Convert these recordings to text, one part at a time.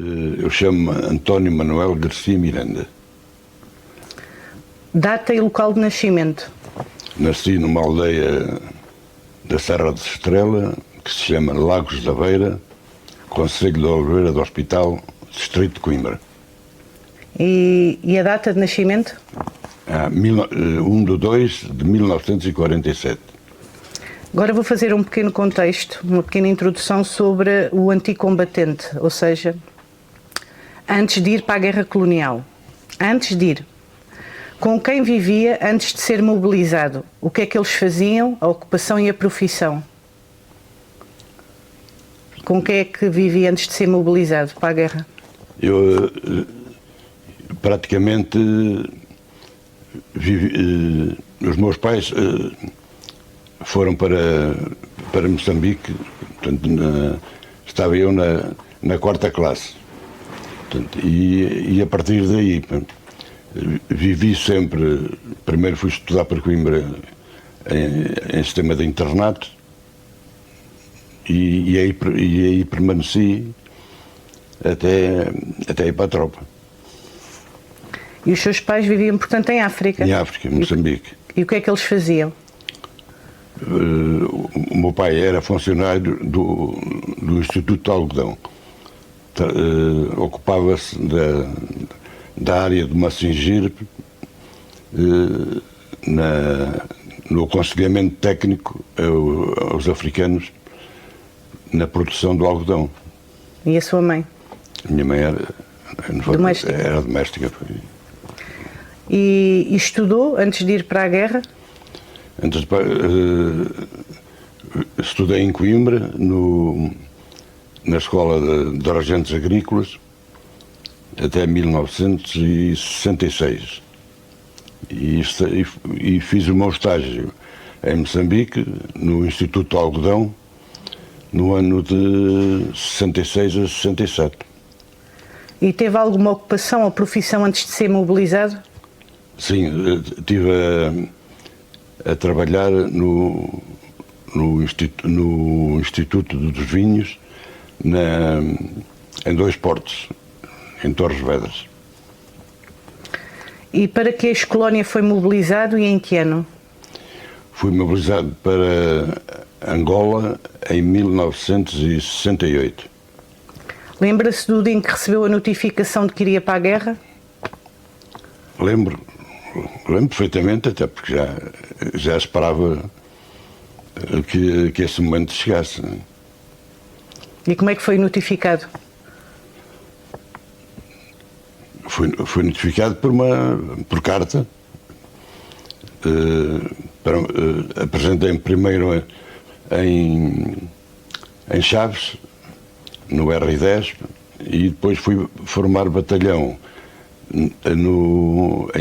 Eu chamo-me António Manuel Garcia Miranda. Data e local de nascimento? Nasci numa aldeia da Serra de Estrela, que se chama Lagos da Beira, concelho de Oliveira do Hospital, distrito de Coimbra. E a data de nascimento? 1/2/1947. Agora vou fazer um pequeno contexto, uma pequena introdução sobre o anticombatente, ou seja, antes de ir para a guerra colonial. Antes de ir. Com quem vivia antes de ser mobilizado? O que é que eles faziam, a ocupação e a profissão? Com quem é que vivia antes de ser mobilizado para a guerra? Eu praticamente vivi, os meus pais foram para Moçambique, portanto, estava eu na quarta classe. Portanto, e a partir daí vivi sempre. Primeiro fui estudar para Coimbra em sistema de internato e aí permaneci até ir para a tropa. E os seus pais viviam, portanto, em África? Em África, em Moçambique. E o que é que eles faziam? O meu pai era funcionário do Instituto de Algodão. Ocupava-se da área de Massingirpe, no aconselhamento técnico aos africanos na produção do algodão. E a sua mãe? A minha mãe era doméstica. E estudou antes de ir para a guerra? Estudei em Coimbra, na Escola de Regentes Agrícolas, até 1966. E fiz o meu estágio em Moçambique, no Instituto de Algodão, no ano de 66 a 67. E teve alguma ocupação ou profissão antes de ser mobilizado? Sim, estive a trabalhar no Instituto dos Vinhos, em 2 portos, em Torres Vedras. E para que ex-colónia foi mobilizado e em que ano? Fui mobilizado para Angola em 1968. Lembra-se do dia em que recebeu a notificação de que iria para a guerra? Lembro perfeitamente, até porque já esperava que esse momento chegasse. E como é que foi notificado? Foi notificado por carta. Apresentei-me primeiro em Chaves, no R10, e depois fui formar batalhão em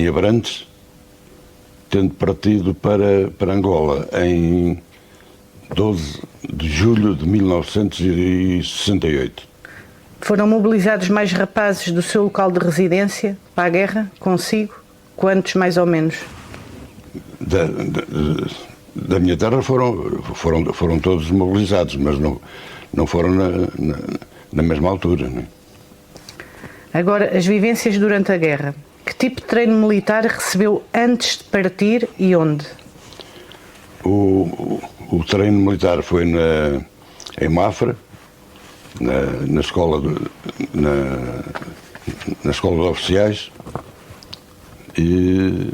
Abrantes, tendo partido para Angola em 12 de julho de 1968. Foram mobilizados mais rapazes do seu local de residência para a guerra, consigo? Quantos, mais ou menos? Da minha terra foram todos mobilizados, mas não foram na mesma altura. Não é? Agora, as vivências durante a guerra. Que tipo de treino militar recebeu antes de partir e onde? O treino militar foi em Mafra, na escola de oficiais, e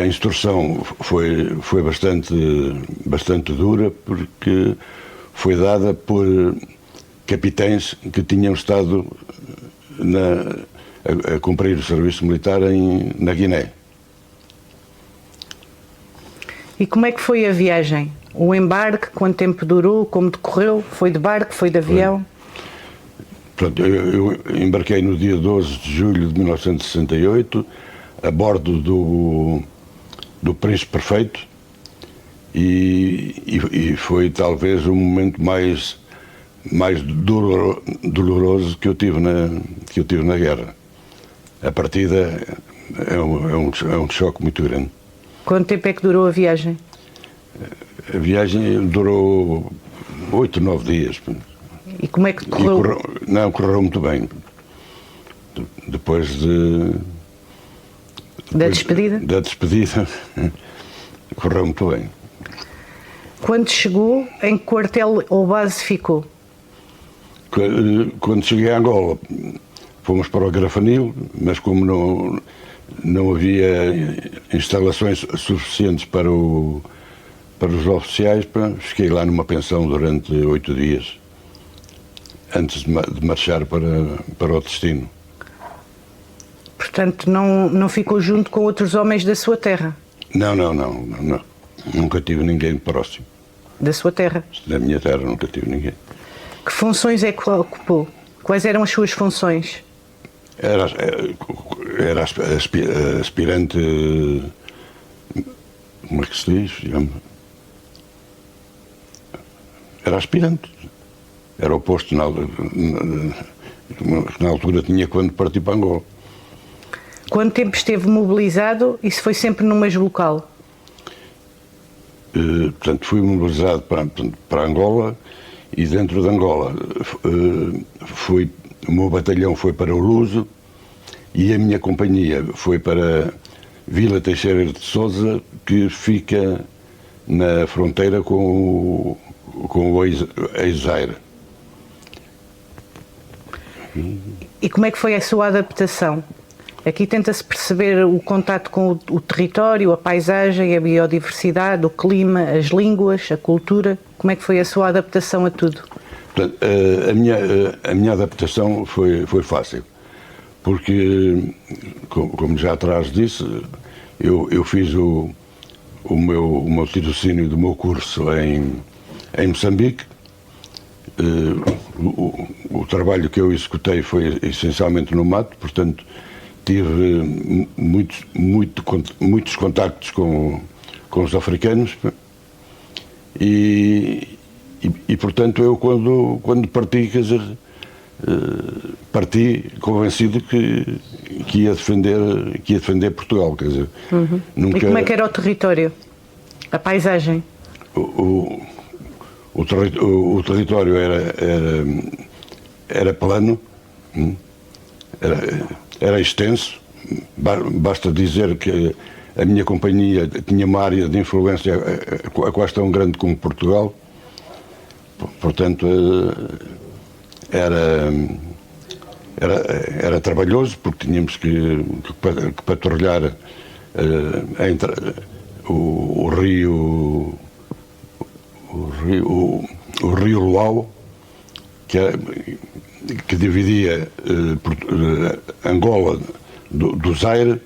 a instrução foi bastante dura, porque foi dada por capitães que tinham estado a cumprir o serviço militar na Guiné. E como é que foi a viagem? O embarque, quanto tempo durou, como decorreu? Foi de barco, foi de avião? Pronto, eu embarquei no dia 12 de julho de 1968, a bordo do Príncipe Perfeito, e foi talvez o momento mais doloroso que eu tive na guerra. A partida é um choque muito grande. Quanto tempo é que durou a viagem? A viagem durou 8, 9 dias. E como é que E correu? correu muito bem. Depois Da despedida? Da despedida, correu muito bem. Quando chegou, em que quartel ou base ficou? Quando cheguei a Angola, fomos para o Grafanil, mas como não havia instalações suficientes para os oficiais, fiquei lá numa pensão durante 8 dias, antes de marchar para o destino. Portanto, não ficou junto com outros homens da sua terra? Não. Nunca tive ninguém próximo. Da sua terra? Da minha terra nunca tive ninguém. Que funções é que ocupou? Quais eram as suas funções? Era aspirante. Como é que se diz? Era aspirante. Era o posto que na altura tinha quando parti para Angola. Quanto tempo esteve mobilizado e se foi sempre no mesmo local? Portanto, fui mobilizado para Angola e dentro de Angola o meu batalhão foi para o Luso e a minha companhia foi para Vila Teixeira de Sousa, que fica na fronteira com o ex-Zaire. E como é que foi a sua adaptação? Aqui tenta-se perceber o contato com o território, a paisagem, a biodiversidade, o clima, as línguas, a cultura. Como é que foi a sua adaptação a tudo? Portanto, a minha adaptação foi fácil, porque, como já atrás disse, eu fiz o meu tirocínio do meu curso em Moçambique. O trabalho que eu executei foi essencialmente no mato, portanto tive muitos contactos com os africanos e portanto eu quando parti, quer dizer, parti convencido que ia defender Portugal, quer dizer. Nunca... E como é que era o território? A paisagem? O território era plano, era extenso. Basta dizer que a minha companhia tinha uma área de influência quase tão grande como Portugal. Portanto, era trabalhoso, porque tínhamos que patrulhar o rio Luau, que dividia Angola do Zaire,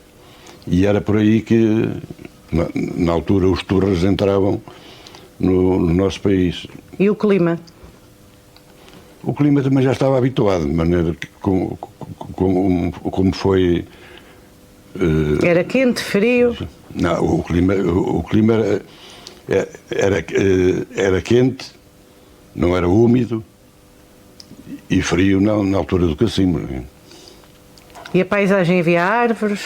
e era por aí que, na altura, os turras entravam no nosso país. E o clima? O clima também já estava habituado, de maneira que, como foi... Era quente, frio? Não, o clima era quente, não era úmido, e frio na altura do Cacimbo. E a paisagem, havia árvores?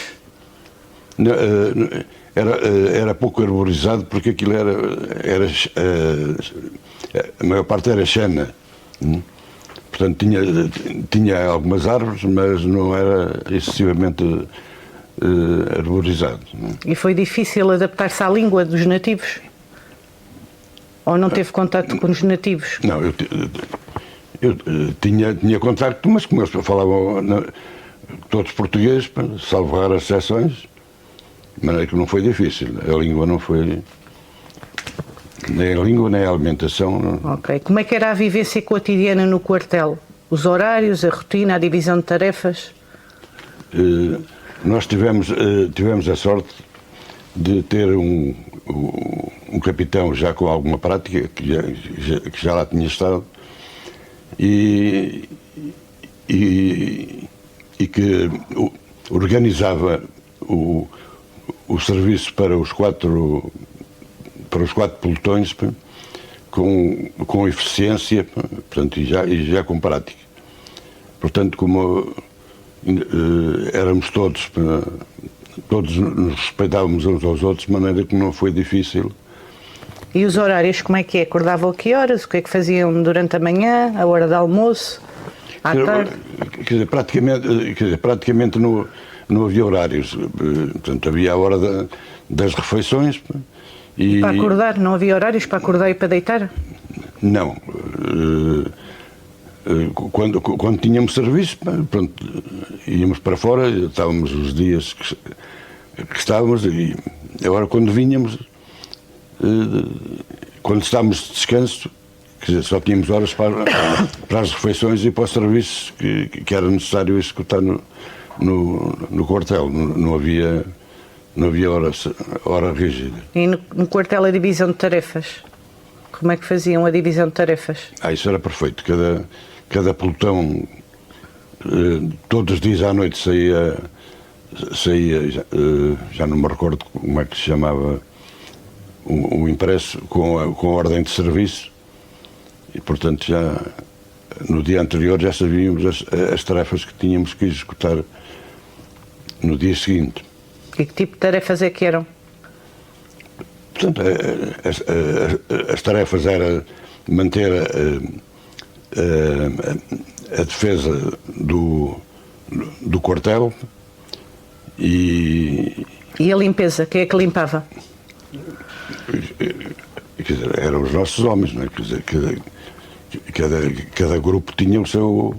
Era pouco arborizado, porque aquilo a maior parte era chana. Portanto, tinha algumas árvores, mas não era excessivamente arborizado. E foi difícil adaptar-se à língua dos nativos? Ou não teve contato com os nativos? Não, eu tinha contacto, mas como eles falavam todos portugueses, salvo raras exceções, de maneira que não foi difícil. A língua não foi... Nem a língua, nem a alimentação. Não. Ok. Como é que era a vivência cotidiana no quartel? Os horários, a rotina, a divisão de tarefas? Nós tivemos a sorte de ter um capitão já com alguma prática, que já lá tinha estado, e que organizava o serviço para os quatro pelotões com eficiência, portanto, e já com prática. Portanto, como éramos todos nos respeitávamos uns aos outros, de maneira que não foi difícil. E os horários, como é que é? Acordavam a que horas? O que é que faziam durante a manhã, a hora de almoço, à tarde? Quer dizer, praticamente não havia horários. Portanto, havia a hora das refeições. E para acordar? Não havia horários para acordar e para deitar? Não. Quando tínhamos serviço, pronto, íamos para fora, estávamos os dias que estávamos, e agora quando vinhamos, quando estávamos de descanso, quer dizer, só tínhamos horas para as refeições e para os serviços que era necessário executar no quartel. Não havia hora rígida. E no quartel a divisão de tarefas? Como é que faziam a divisão de tarefas? Isso era perfeito. Cada pelotão, todos os dias à noite saía, já não me recordo como é que se chamava, o impresso com a ordem de serviço, e portanto já no dia anterior já sabíamos as tarefas que tínhamos que executar no dia seguinte. E que tipo de tarefas é que eram? Portanto, as tarefas era manter a defesa do quartel e a limpeza? Quem é que limpava? Quer dizer, eram os nossos homens, não é? Quer dizer, cada grupo tinha o seu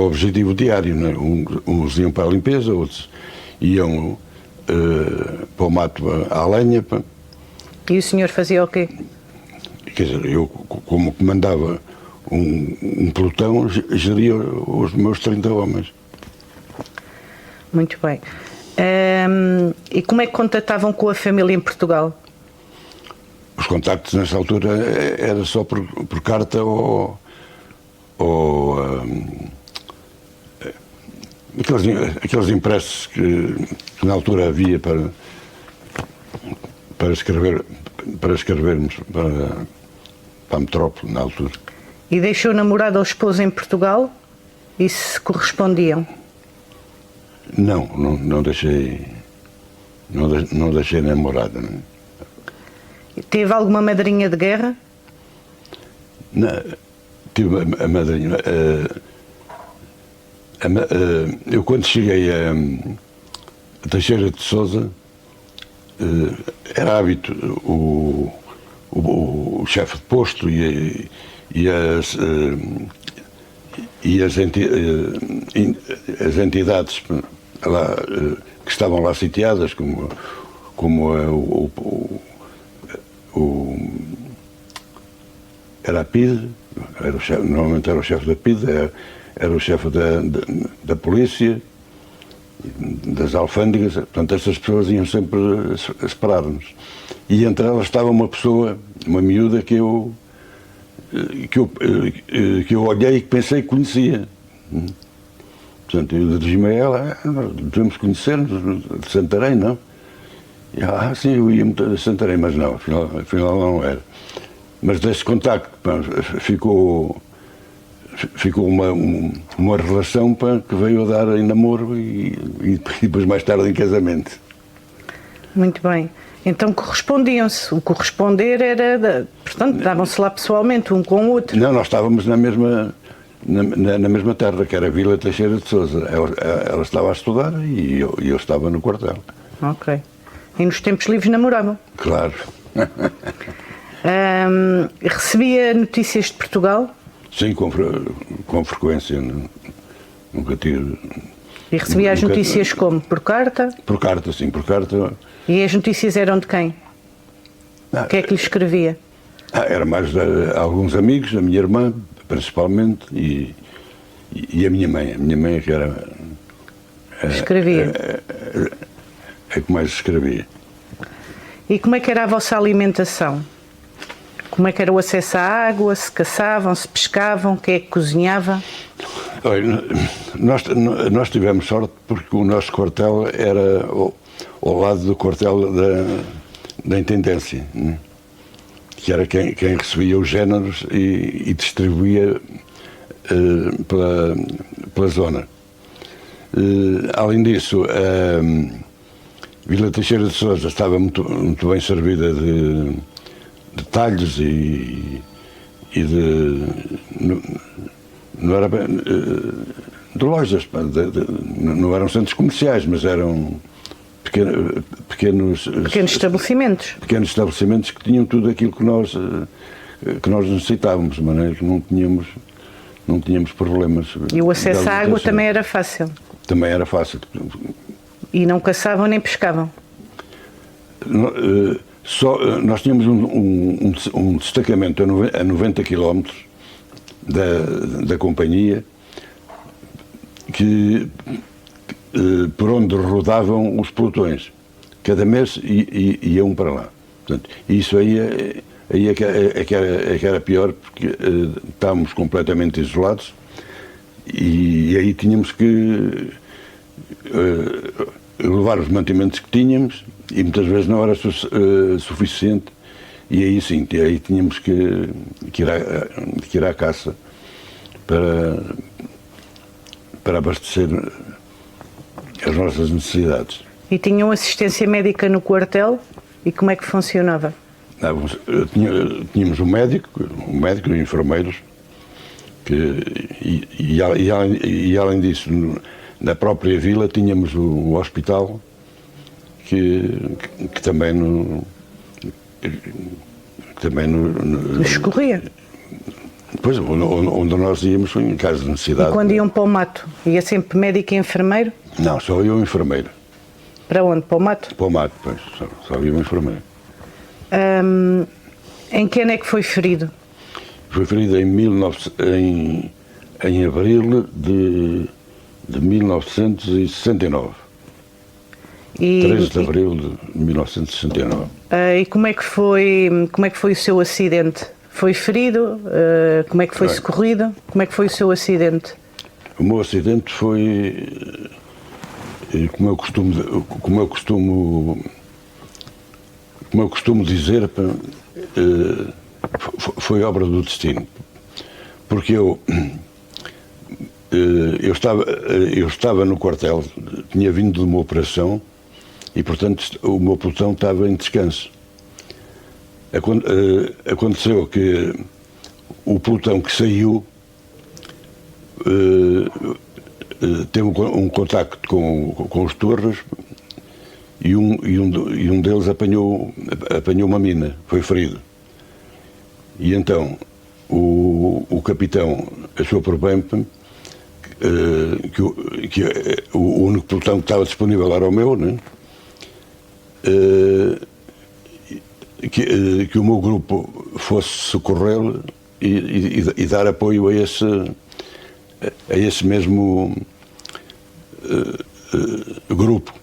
objetivo diário, não é? Uns iam para a limpeza, outros iam para o mato à lenha. E o senhor fazia o quê? Quer dizer, eu, como comandava um pelotão, geria os meus 30 homens. Muito bem. E como é que contatavam com a família em Portugal? Os contactos nessa altura era só por carta ou aqueles impressos que na altura havia para escrevermos para a metrópole na altura. E deixou namorado ou esposa em Portugal? E se correspondiam? Não deixei namorada. Não. Teve alguma madrinha de guerra? Não, tive a madrinha. Eu quando cheguei a Teixeira de Sousa, era hábito o chefe de posto e as entidades lá, que estavam lá sitiadas, como era a PIDE, normalmente era o chefe da PIDE, era o chefe da polícia, das alfândegas, portanto essas pessoas iam sempre a esperar-nos. E entre elas estava uma pessoa, uma miúda que eu olhei e que pensei que conhecia. Portanto, eu dirigi-me a ela, nós devemos conhecer-nos, de Santarém, não? E ela, sim, eu ia muito a Santarém, mas não, afinal não era. Mas desse contacto, ficou uma relação que veio a dar em namoro e depois mais tarde em casamento. Muito bem. Então correspondiam-se. O corresponder era, portanto, davam-se lá pessoalmente, um com o outro. Não, nós estávamos na mesma terra, que era a Vila Teixeira de Sousa. Ela estava a estudar e eu estava no quartel. Ok. E nos tempos livres namoravam? Claro. Recebia notícias de Portugal? Sim, com frequência. Nunca tive... E recebia as notícias como? Por carta? Por carta, sim, por carta. E as notícias eram de quem? O que é que lhe escrevia? Era mais de alguns amigos, a minha irmã, principalmente, e a minha mãe. A minha mãe que era... Escrevia? É que mais escrevia. E como é que era a vossa alimentação? Como é que era o acesso à água? Se caçavam, se pescavam? Quem é que cozinhava? Olha, nós tivemos sorte porque o nosso quartel era ao lado do quartel da Intendência, né? Que era quem recebia os géneros e distribuía pela zona. Além disso, Vila Teixeira de Sousa estava muito bem servida de talhos e não era bem, de lojas, não eram centros comerciais, mas eram pequenos estabelecimentos. Pequenos estabelecimentos que tinham tudo aquilo que nós necessitávamos, de maneira que não tínhamos problemas. E o acesso à água também era fácil? Também era fácil. E não caçavam nem pescavam? Nós tínhamos um destacamento a 90 km da companhia por onde rodavam os pelotões. Cada mês ia um para lá. Portanto, isso aí é que era pior, porque estávamos completamente isolados e aí tínhamos que levar os mantimentos que tínhamos e muitas vezes não era suficiente e aí sim, aí tínhamos que ir à caça para abastecer as nossas necessidades. E tinham assistência médica no quartel? E como é que funcionava? Tínhamos um médico e enfermeiros, e além disso, na própria vila tínhamos o hospital que também nos escorria. Pois, onde nós íamos em caso de necessidade. E quando iam para o mato, ia sempre médico e enfermeiro? Não, só eu enfermeiro. Para onde? Para o mato? Para o mato, pois, só eu enfermeiro. Em que ano é que foi ferido? Foi ferido em abril de 1969. 13 de abril de 1969. E como é que foi o seu acidente? Foi ferido? Como é que foi socorrido? Como é que foi o seu acidente? O meu acidente foi, como eu costumo dizer, foi obra do destino. Porque eu estava no quartel, tinha vindo de uma operação e, portanto, o meu pelotão estava em descanso. Aconteceu que o pelotão que saiu teve um contacto com os torres e um deles apanhou uma mina, foi ferido. E então o capitão achou por bem que o único pelotão que estava disponível era o meu, né? Que o meu grupo fosse socorrê-lo e dar apoio a esse mesmo grupo.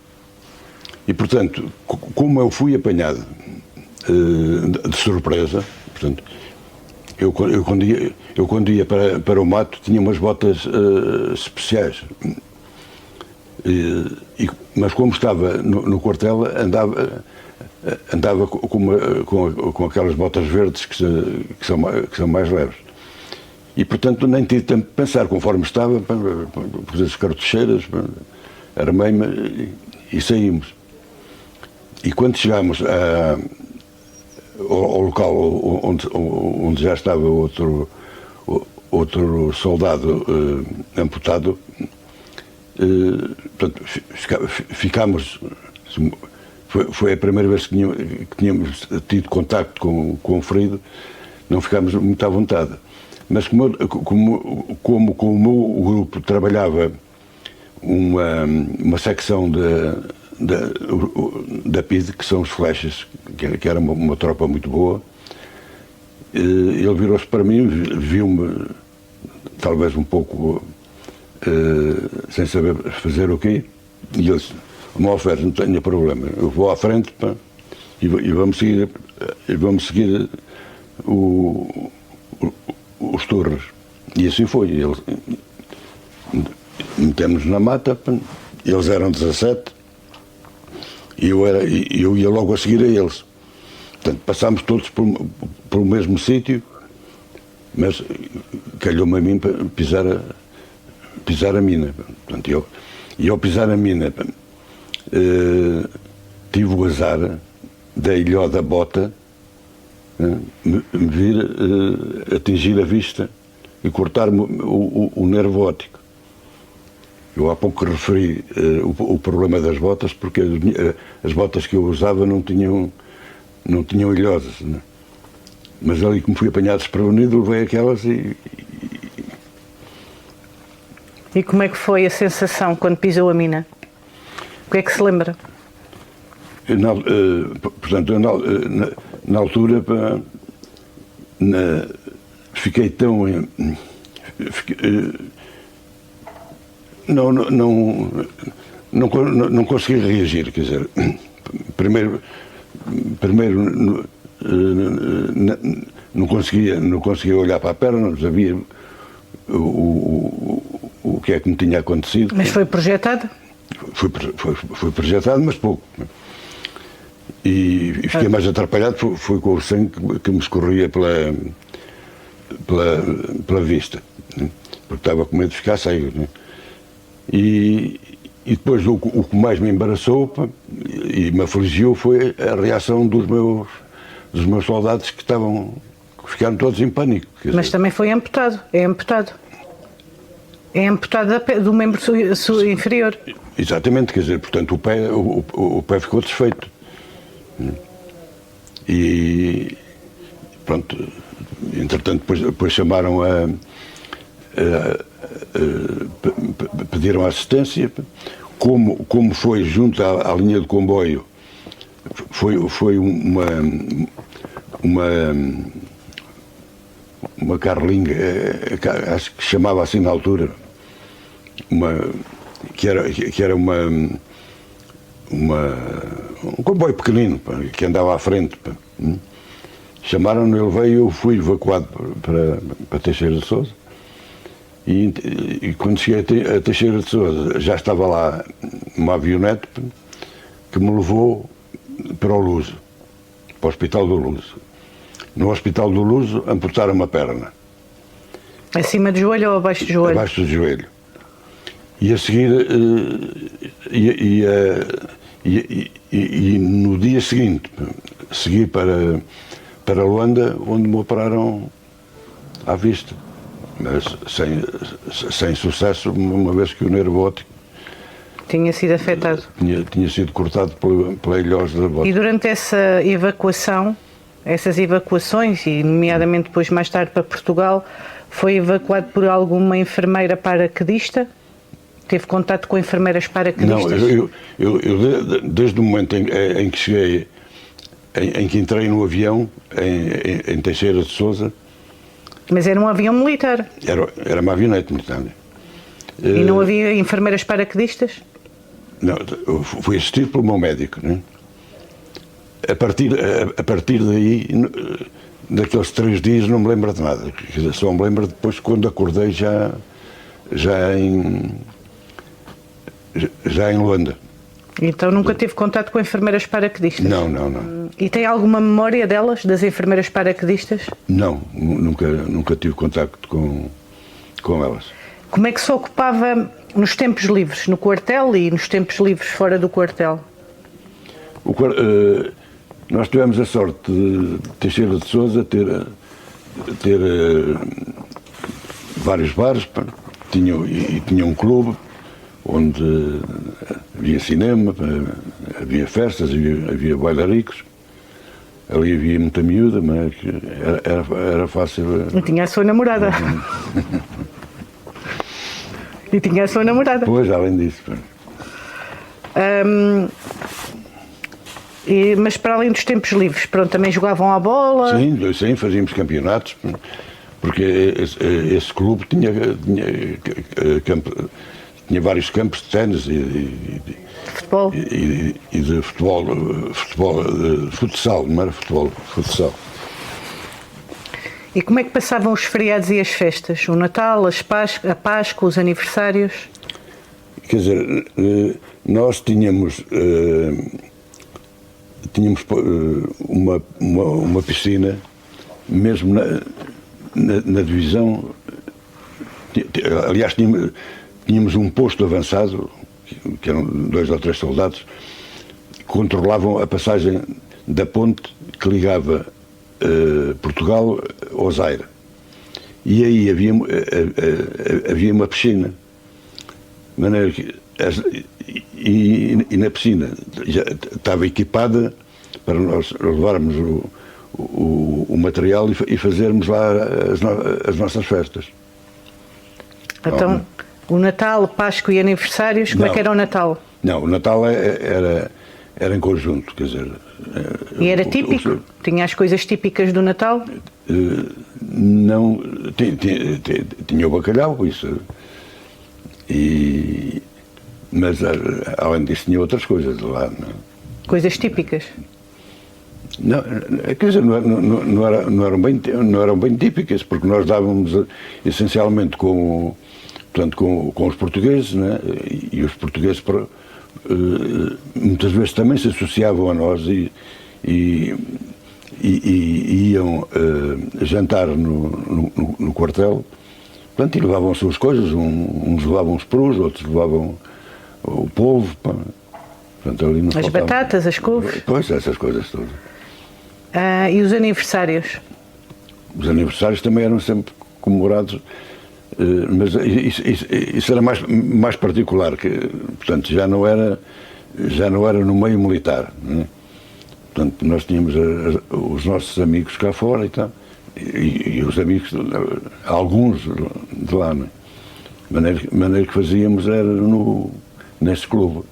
E, portanto, como eu fui apanhado de surpresa, portanto, eu quando ia para o mato tinha umas botas especiais. Mas como estava no quartel, andava com aquelas botas verdes que são mais leves. E, portanto, nem tive tempo de pensar, conforme estava, para fazer as cartucheiras, armei-me e saímos. E quando chegámos ao local onde já estava outro soldado amputado, portanto, ficámos. Foi a primeira vez que tínhamos tido contacto com o ferido, não ficámos muito à vontade. Mas como o meu grupo trabalhava uma secção da PID, que são os flechas, que era uma tropa muito boa, ele virou-se para mim, viu-me talvez um pouco sem saber fazer o quê, e ele disse: "Uma oferta, não tenha problema, eu vou à frente e vamos seguir os torres." E assim foi. Metemos na mata, eles eram 17 e eu ia logo a seguir a eles. Portanto, passámos todos pelo mesmo sítio, mas calhou-me a mim para pisar a mina. Portanto, e ao pisar a mina, tive o azar da ilhó da bota me vir atingir a vista e cortar-me o nervo óptico. Eu há pouco referi o problema das botas, porque as botas que eu usava não tinham ilhosas, né? Mas ali, como fui apanhado desprevenido, levei aquelas E como é que foi a sensação quando pisou a mina? O que é que se lembra? Portanto, na altura, fiquei tão... Não consegui reagir, quer dizer, primeiro não conseguia olhar para a perna, não sabia o que é que me tinha acontecido. Mas foi projetado? Foi projetado, mas pouco. E fiquei mais atrapalhado, foi com o sangue que me escorria pela vista, né? Porque estava com medo de ficar cego, né? E depois o que mais me embaraçou e me afligiu foi a reação dos meus soldados que ficaram todos em pânico. Mas também foi amputado, é amputado. É amputado do membro inferior. Exatamente, quer dizer, portanto o pé ficou desfeito. E pronto, entretanto depois chamaram pediram assistência, como foi junto à linha de comboio, foi uma carlinga, acho que se chamava assim na altura, que era um comboio pequenino, que andava à frente. Chamaram-me, eu levei, eu fui evacuado para Teixeira de Sousa. E quando cheguei a Teixeira de Sousa, já estava lá uma avionete que me levou para o Luso, para o Hospital do Luso. No Hospital do Luso amputaram-me a perna. Acima do joelho ou abaixo do joelho? Abaixo do joelho. E a seguir, e no dia seguinte, segui para Luanda, onde me operaram à vista. Mas sem sucesso, uma vez que o nervo óptico tinha sido afetado. Tinha sido cortado pela ilhosa da bota. E durante essa evacuação, essas evacuações, e nomeadamente depois mais tarde para Portugal, foi evacuado por alguma enfermeira paraquedista? Teve contato com enfermeiras paraquedistas? Não, eu desde o momento em que cheguei, em que entrei no avião, em Teixeira de Sousa. Mas era um avião militar? Era uma avionete militar. E não havia enfermeiras paraquedistas? Não, fui assistido pelo meu médico, né? A partir daí, daqueles 3 dias, não me lembro de nada. Só me lembro depois, quando acordei já em Luanda. Então nunca teve contato com enfermeiras paraquedistas? Não. E tem alguma memória delas, das enfermeiras paraquedistas? Não, nunca tive contacto com elas. Como é que se ocupava nos tempos livres, no quartel e nos tempos livres fora do quartel? Nós tivemos a sorte de Teixeira de Sousa ter vários bares, tinha um clube onde havia cinema, havia festas, havia bailaricos. Ali havia muita miúda, mas era fácil. E tinha a sua namorada. E tinha a sua namorada. Pois, além disso. Mas para além dos tempos livres, pronto, também jogavam à bola? Sim, fazíamos campeonatos, porque esse clube tinha vários campos de ténis De futebol? E de futsal, não era futebol, futsal. E como é que passavam os feriados e as festas? O Natal, a Páscoa, os aniversários? Quer dizer, nós tínhamos uma piscina, mesmo na divisão. Aliás, tínhamos um posto avançado, que eram 2 ou 3 soldados, controlavam a passagem da ponte que ligava Portugal ao Zaire. E aí havia uma piscina. De maneira que e na piscina já estava equipada para nós levarmos o material e fazermos lá as nossas festas. Então, o Natal, Páscoa e aniversários, como é que era o Natal? Não, o Natal era em conjunto, quer dizer... E era típico? Tinha as coisas típicas do Natal? Não, tinha o bacalhau, isso. Mas, além disso, tinha outras coisas lá. Não? Coisas típicas? Não, quer dizer, não eram bem típicas, porque nós dávamos essencialmente com os portugueses, né? E os portugueses muitas vezes também se associavam a nós e iam jantar no quartel, portanto, e levavam as suas coisas, uns levavam os perus, outros levavam o polvo, portanto, ali não as faltava... batatas, as couves? Pois, essas coisas todas. E os aniversários? Os aniversários também eram sempre comemorados, mas isso era mais particular, que, portanto, já não era no meio militar, né? Portanto, nós tínhamos os nossos amigos cá fora e tal, e os amigos, alguns de lá, né? De maneira que fazíamos era nesse clube.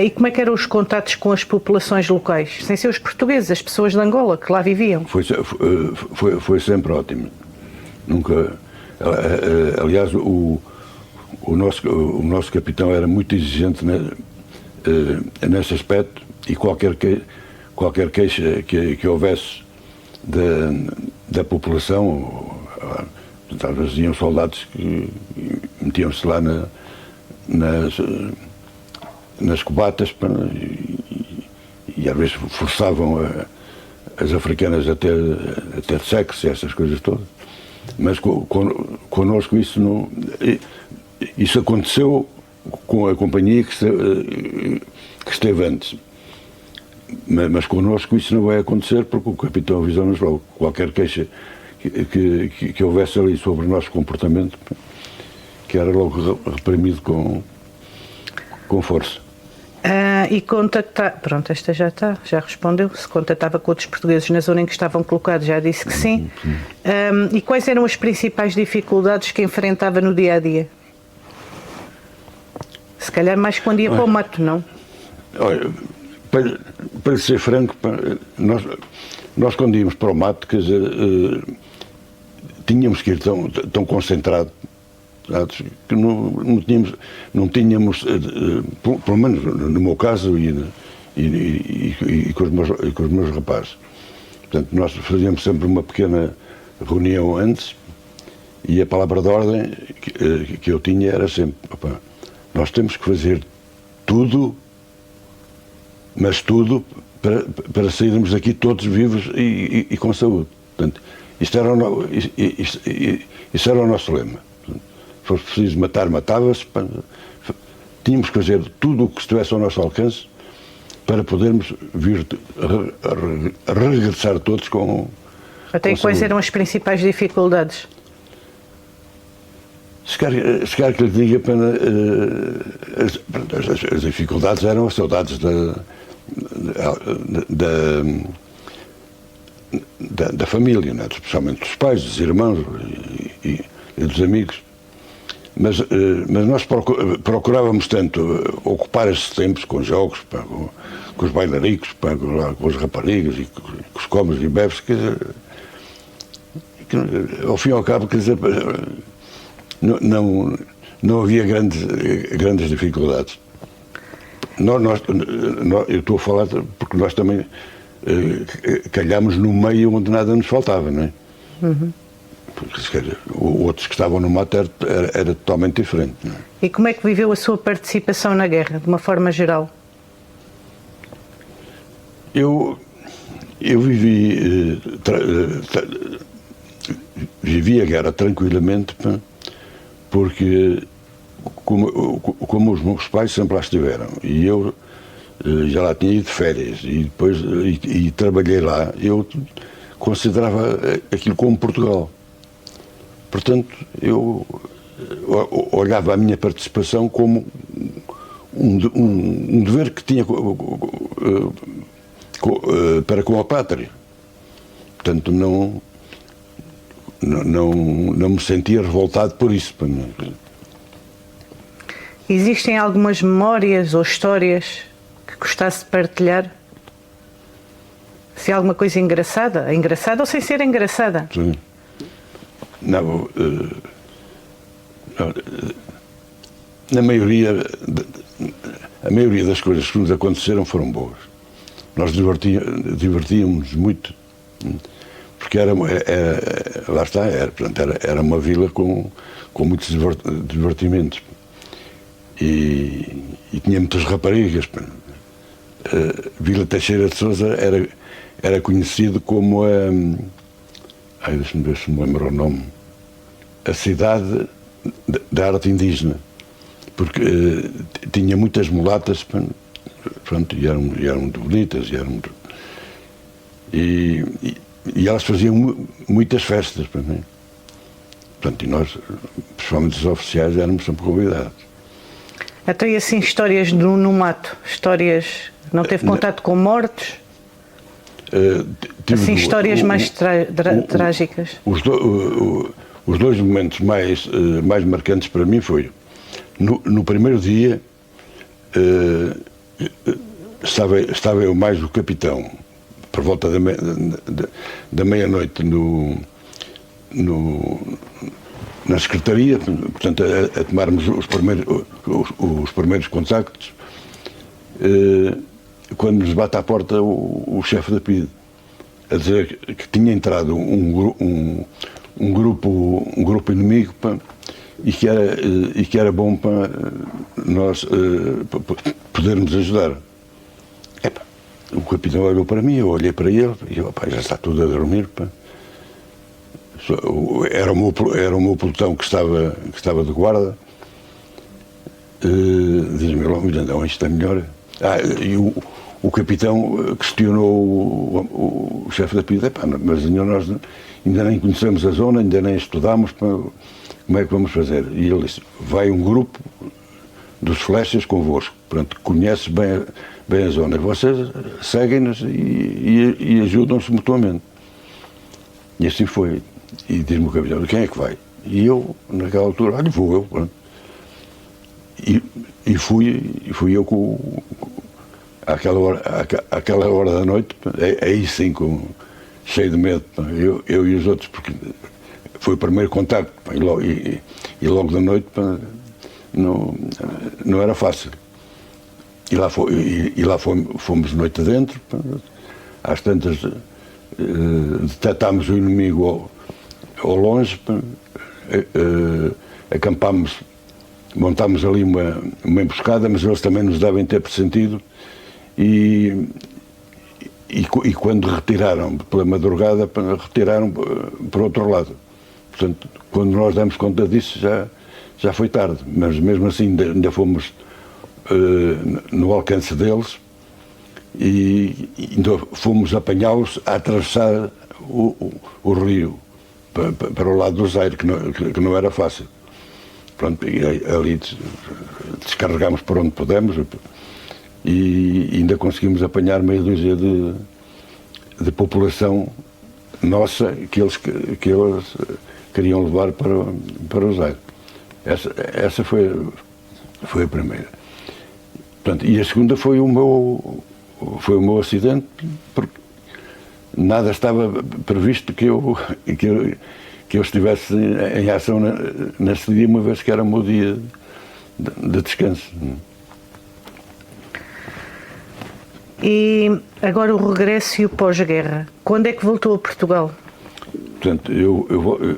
E como é que eram os contatos com as populações locais, sem ser os portugueses, as pessoas de Angola que lá viviam? Foi sempre ótimo. Nunca... Aliás, o nosso capitão era muito exigente nesse aspecto, e qualquer queixa que houvesse da população, às vezes iam soldados que metiam-se lá nas cobatas e às vezes forçavam as africanas a ter sexo e essas coisas todas. Mas connosco isso aconteceu com a companhia que esteve antes. Mas connosco isso não vai acontecer, porque o capitão avisou-nos logo. Qualquer queixa que houvesse ali sobre o nosso comportamento, que era logo reprimido com força. E contactar, pronto, esta já respondeu, se contactava com outros portugueses na zona em que estavam colocados, já disse que sim. E quais eram as principais dificuldades que enfrentava no dia-a-dia? Se calhar mais quando ia para o mato, não? Olha, para ser franco, nós quando íamos para o mato, quer dizer, tínhamos que ir tão concentrados que não tínhamos, pelo menos no meu caso e com os meus rapazes. Portanto, nós fazíamos sempre uma pequena reunião antes, e a palavra de ordem que eu tinha era sempre: opa, nós temos que fazer tudo, mas tudo para sairmos daqui todos vivos e com saúde. Portanto, isso era o nosso lema. Se fosse preciso matar, matava-se. Tínhamos que fazer tudo o que estivesse ao nosso alcance para podermos vir a regressar todos com Até quais saúde. eram as principais dificuldades? Se quer que lhe diga, as dificuldades eram as saudades da família, né? Especialmente dos pais, dos irmãos e dos amigos. Mas nós procurávamos tanto ocupar esses tempos com jogos, com os bailaricos, com as raparigas e com os comes e bebes, que ao fim e ao cabo, quer dizer, não havia grandes dificuldades. Eu estou a falar porque nós também calhámos no meio onde nada nos faltava, não é? Uhum. Porque, outros que estavam no mato era totalmente diferente. Não é? E como é que viveu a sua participação na guerra, de uma forma geral? Eu vivi a guerra tranquilamente, porque como os meus pais sempre lá estiveram, e eu já lá tinha ido de férias e depois e trabalhei lá. Eu considerava aquilo como Portugal. Portanto, eu olhava a minha participação como um dever que tinha para com a pátria. Portanto, não me sentia revoltado por isso. Existem algumas memórias ou histórias que gostasse de partilhar? Se há alguma coisa engraçada? Engraçada ou sem ser engraçada? Sim. Não, a maioria das coisas que nos aconteceram foram boas. Nós divertíamos muito, porque lá está, era uma vila com muitos divertimentos. E tinha muitas raparigas. Vila Teixeira de Sousa era conhecido como deixa-me ver se me lembro o nome, a cidade da arte indígena, porque tinha muitas mulatas, pronto, e eram muito bonitas, e elas faziam muitas festas para mim. Portanto, e nós, principalmente os oficiais, éramos sempre convidados. Então, e assim, histórias no mato? Histórias... Não teve contato com mortos? Assim, histórias mais trágicas? Os dois momentos mais marcantes para mim foi no primeiro dia estava eu mais o capitão por volta da meia-noite na secretaria, portanto a tomarmos os primeiros contactos, quando nos bate à porta o chefe da PIDE a dizer que tinha entrado um grupo inimigo e que era bom para nós podermos ajudar. O capitão olhou para mim, eu olhei para ele e já está tudo a dormir. Era o meu pelotão que estava de guarda. Diz-me logo, Mirandão, isto é melhor. E o capitão questionou o chefe da PIDE, mas nós ainda nem conhecemos a zona, ainda nem estudámos, como é que vamos fazer? E ele disse, vai um grupo dos flechas convosco, portanto, conhece bem a zona, vocês seguem-nos e ajudam-se mutuamente. E assim foi. E diz-me o capitão, quem é que vai? E eu, naquela altura, vou eu, pronto. E fui eu àquela hora da noite, aí sim, cheio de medo, eu e os outros, porque foi o primeiro contacto, e logo da noite não era fácil. E lá fomos noite dentro, às tantas detectámos o inimigo ao longe, acampámos, montámos ali uma emboscada, mas eles também nos devem ter pressentido. E quando retiraram pela madrugada, retiraram para o outro lado. Portanto, quando nós demos conta disso, já foi tarde. Mas mesmo assim ainda fomos no alcance deles e ainda fomos apanhá-los a atravessar o rio para o lado do Zaire, que não era fácil. Pronto, e ali descarregámos por onde pudemos. E ainda conseguimos apanhar meia dúzia de população nossa que eles queriam levar para o Zaire. Essa foi a primeira. Portanto, e a segunda foi o meu acidente, porque nada estava previsto que eu estivesse em ação nesse dia, uma vez que era o meu dia de descanso. E agora o regresso e o pós-guerra. Quando é que voltou a Portugal? Portanto, eu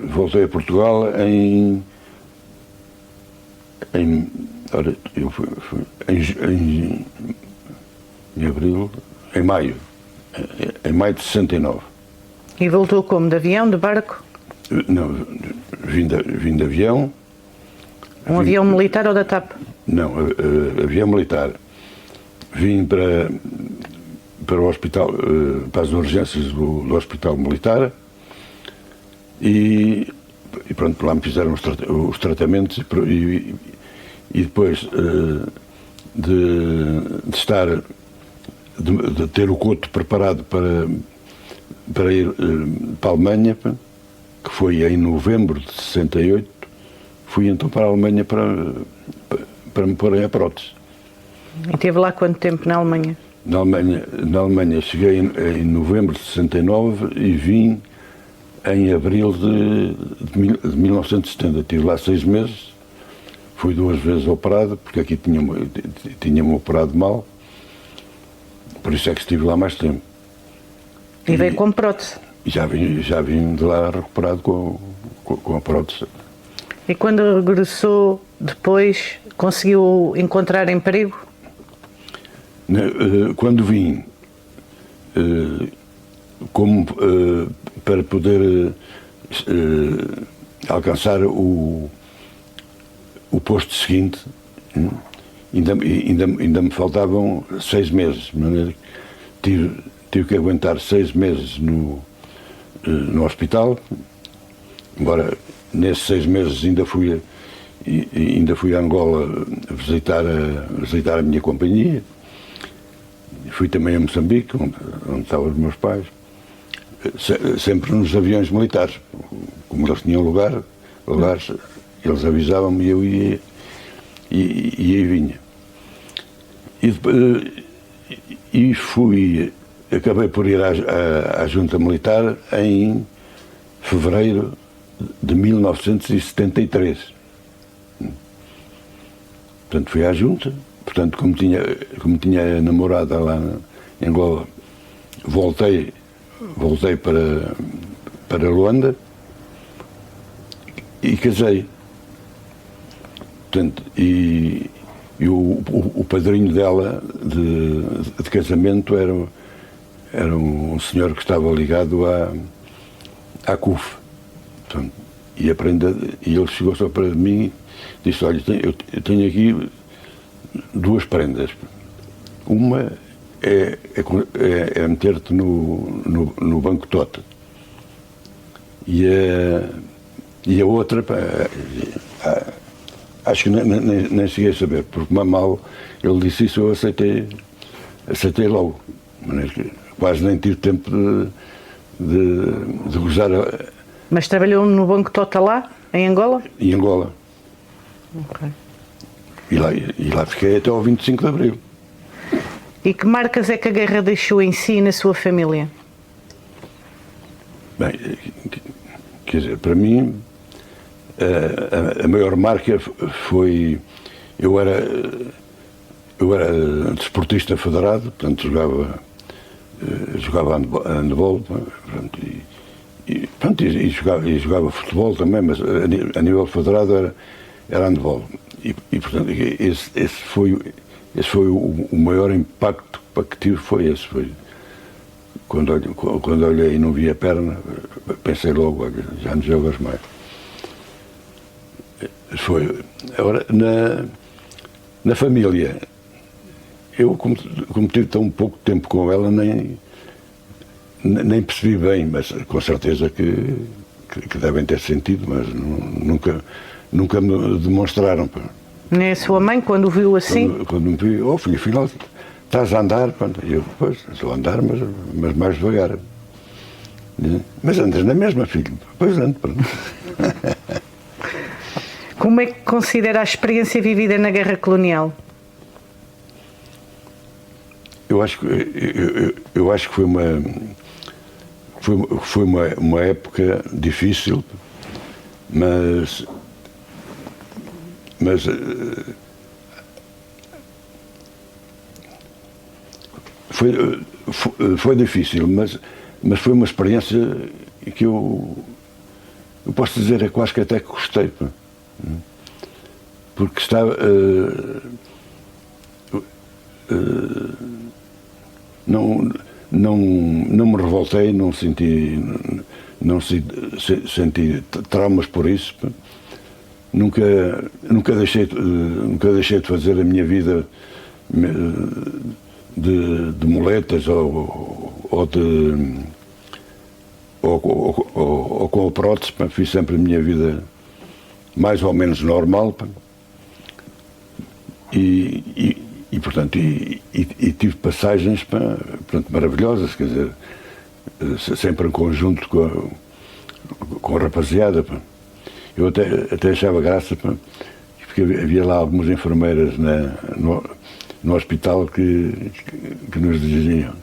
voltei a Portugal em abril, em maio de 69. E voltou como? De avião, de barco? Não, vim de avião. Avião militar ou da TAP? Não, avião militar. vim para o hospital, para as urgências do Hospital Militar e pronto, lá me fizeram os tratamentos e depois de estar, de ter o couto preparado para ir para a Alemanha, que foi em novembro de 68, fui então para a Alemanha para me porem a prótese. E esteve lá quanto tempo na Alemanha? Na Alemanha cheguei em novembro de 69 e vim em abril de 1970. Estive lá 6 meses, fui 2 vezes operado, porque aqui tinha-me operado mal, por isso é que estive lá mais tempo. E veio com prótese? Já vim de lá recuperado com a prótese. E quando regressou depois, conseguiu encontrar emprego? Quando vim, como para poder alcançar o posto seguinte, ainda me faltavam 6 meses. De maneira que tive que aguentar 6 meses no hospital, embora nesses 6 meses ainda fui a Angola visitar a minha companhia. Fui também a Moçambique, onde estavam os meus pais, sempre nos aviões militares. Como eles tinham lugares, eles avisavam-me e eu ia e vinha. E acabei por ir à Junta Militar em fevereiro de 1973. Portanto, fui à Junta. Portanto, como tinha namorada lá em Angola, voltei para Luanda e casei. Portanto, e o padrinho dela de casamento era um senhor que estava ligado à CUF. Portanto, e ele chegou só para mim e disse: olha, eu tenho aqui 2 prendas. Uma é meter-te no Banco Tota. E a outra, acho que nem cheguei a saber, porque mal ele disse isso, eu aceitei logo. De maneira que quase nem tive tempo de gozar. Mas trabalhou no Banco Tota lá, em Angola? Em Angola. Ok. E lá fiquei até ao 25 de Abril. E que marcas é que a guerra deixou em si e na sua família? Bem, quer dizer, para mim, a maior marca foi... Eu era desportista federado, portanto jogava handball, e jogava futebol também, mas a nível federado era handball. E portanto, esse foi o maior impacto que tive, foi esse. Quando olhei e não vi a perna, pensei logo: olha, já não jogas mais. Agora, na família, eu, como tive tão pouco tempo com ela, nem percebi bem, mas com certeza que devem ter sentido, mas nunca me demonstraram. Nem a sua mãe, quando o viu assim? Quando me viu: filho, afinal, estás a andar? E eu: pois, estou a andar, mas mais devagar. Mas andas na mesma, filho? Pois ando. Como é que considera a experiência vivida na guerra colonial? Eu acho que foi uma época difícil, mas foi difícil, mas foi uma experiência que eu posso dizer, quase que até que gostei, porque estava não me revoltei, não senti traumas por isso. Nunca deixei de fazer a minha vida de muletas ou com a prótese, pá, fiz sempre a minha vida mais ou menos normal, pá. Portanto, tive passagens, pá, portanto, maravilhosas, quer dizer, sempre em conjunto com a rapaziada, pá. Eu até achava graça, pá, porque havia lá algumas enfermeiras no hospital que nos diziam,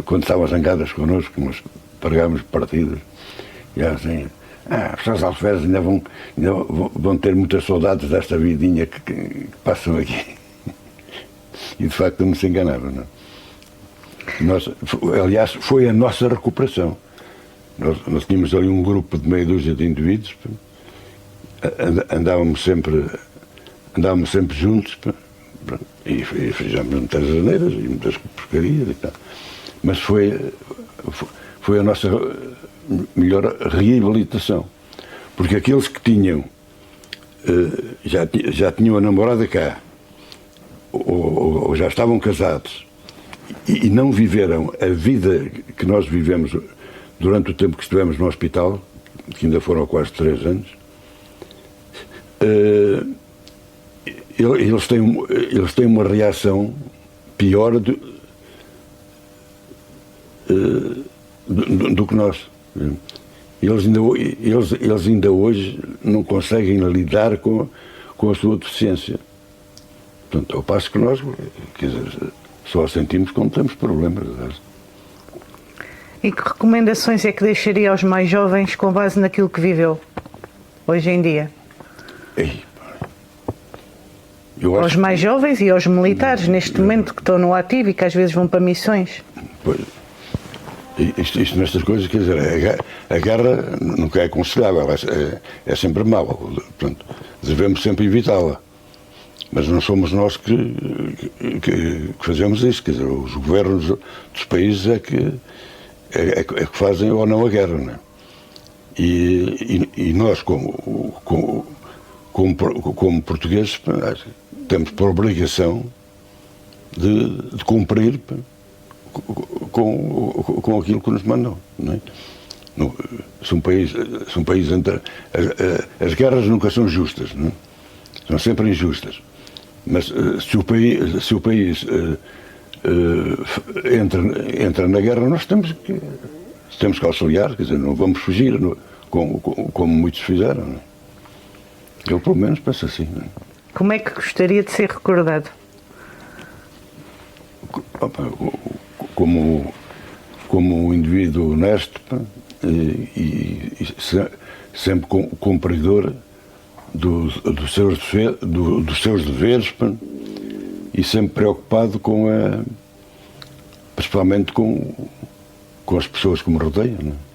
quando estavam zangadas connosco, nós pagámos partidas, e assim, as pessoas alferes ainda vão ter muitas saudades desta vidinha que passam aqui. E de facto não se enganava, não? Aliás, foi a nossa recuperação. Nós tínhamos ali um grupo de meia dúzia de indivíduos, andávamos sempre juntos, e fizemos muitas asneiras e muitas porcarias e tal. Mas foi a nossa melhor reabilitação, porque aqueles que tinham já tinham a namorada cá ou já estavam casados e não viveram a vida que nós vivemos durante o tempo que estivemos no hospital, que ainda foram quase 3 anos, eles têm uma reação pior do que nós. Eles ainda hoje não conseguem lidar com a sua deficiência. Portanto, ao passo que nós, quer dizer, só sentimos quando temos problemas. E que recomendações é que deixaria aos mais jovens com base naquilo que viveu hoje em dia? Aos mais jovens e aos militares, neste momento, que estão no ativo e que às vezes vão para missões. Pois, isto nestas coisas, quer dizer, a guerra nunca é aconselhável, é sempre mau. Portanto, devemos sempre evitá-la. Mas não somos nós que fazemos isso, quer dizer, os governos dos países é que fazem ou não a guerra, não é? E nós, como portugueses, temos por obrigação de cumprir com aquilo que nos mandam, não é? Se um país entra, as guerras nunca são justas, não é? São sempre injustas. Mas se o país entra na guerra, nós temos que auxiliar, quer dizer, não vamos fugir, como muitos fizeram. Não é? Eu, pelo menos, penso assim. Não é? Como é que gostaria de ser recordado? Como um indivíduo honesto, e sempre cumpridor dos seus deveres, e sempre preocupado principalmente com as pessoas que me rodeiam. Não é?